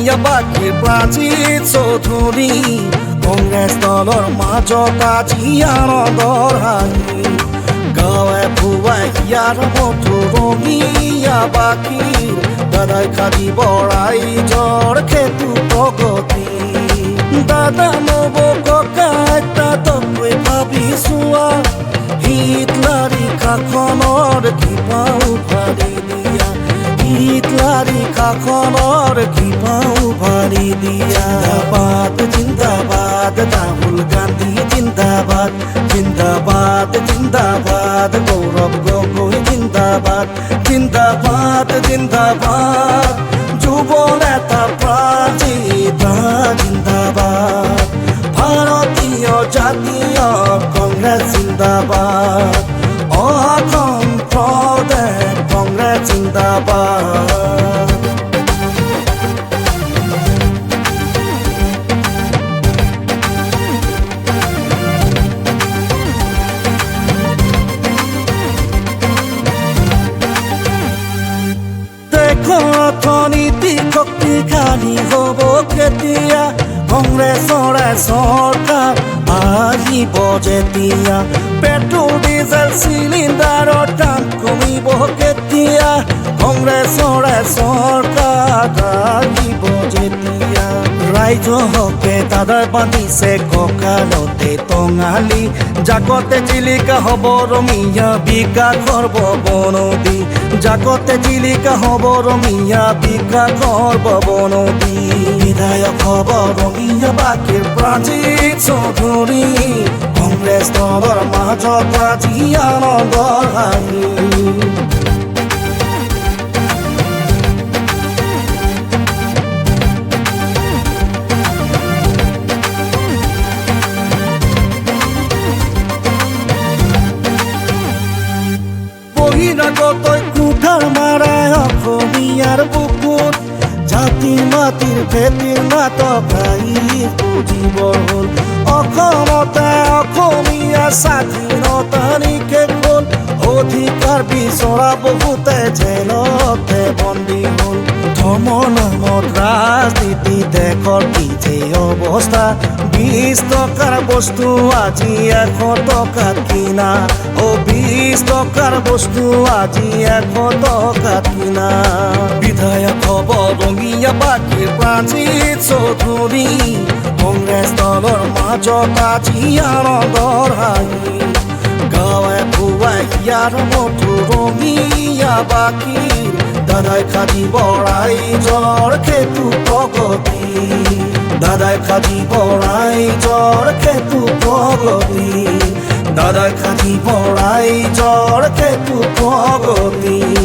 ৰঙীয়া বাকীৰ প্ৰাচীৰ চৌধুৰী কংগ্ৰেছ দলৰ মাজত আজি আনন্দৰ হাঁহি গাঁৱে ভুৱাই ইয়াৰ মধুৰ ৰঙীয়া বাকীৰ দাদাই খাজি বৰাই জ্বৰ খেতু প্ৰগতি দাদা নব ককা তকৈ ভাবি চোৱা হিটলাৰী কাখনৰ কিবা উভাৰি দিয়া হিটলাৰী কাখনৰ কিবা উভাৰি দিয়া জিন্দাবাদ ৰাহুল গান্ধী জিন্দাবাদ জিন্দাবাদ জিন্দাবাদ গৌৰৱ গগৈ জিন্দাবাদ জিন্দাবাদ জিন্দাবাদ যুৱ নেতা প্ৰাৰ্থিতা জিন্দাবাদ ভাৰতীয় জাতীয় কংগ্ৰেছ জিন্দাবাদ অসম প্ৰদেশ কংগ্ৰেছ জিন্দাবাদ অৰ্থনীতি শক্তিশালী হ'ব কেতিয়া কংগ্ৰেছৰে চৰকাৰ আহিব যেতিয়া পেট্ৰল ডিজেল চিলিণ্ডাৰৰ দাম কমিব কেতিয়া কংগ্ৰেছৰে চৰকাৰ আহিব যেতিয়া ৰাইজহকে দাদাই বান্ধিছে কঁকালতে টঙালি জাকতে জিলিকা হ'ব ৰঙীয়া বিকাশৰ নদী জাকতে জিলিকা হ'ব ৰঙীয়া বিকাশৰ নদী বিধায়ক হ'ব ৰঙীয়া বাকীৰ প্ৰাচীৰ চৌধুৰী কংগ্ৰেছ দলৰ মাজত আজি আনন্দৰ হাঁহি বহিৰাগতই কুঠাৰ মাৰাই অসমীয়াৰ বুকুত জাতি মাটিৰ ভেটিৰ নাটক বুজিব হ'ল অসমতে অসমীয়া স্বাধীনতা নিষেধ হ'ল অধিকাৰ বিচৰা বহুতে জেলতে বন্দী হ'ল ধৰ্মৰ নামত ৰাজনীতি দেশৰ কি যে অৱস্থা 20 টকাৰ বস্তু আজি 100 টকাত কিনা 20 টকাৰ বস্তু আজি 100 টকাত কিনা বিধায়ক হ'ব ৰঙীয়া বাকীৰ প্ৰাচীৰ চৌধুৰী কংগ্ৰেছ দলৰ মাজত আজি আনন্দৰ হাঁহি গাঁৱে ভুৱাই ইয়াৰ মধুৰ ৰঙীয়া বাকীৰ দাদাই খাজি বৰাই জ্বৰ খেতু প্ৰগতি দাদাই খাজি বৰাই জ্বৰ খেতু প্ৰগতি দাদাই খাজি বৰাই জ্বৰ খেতু প্ৰগতি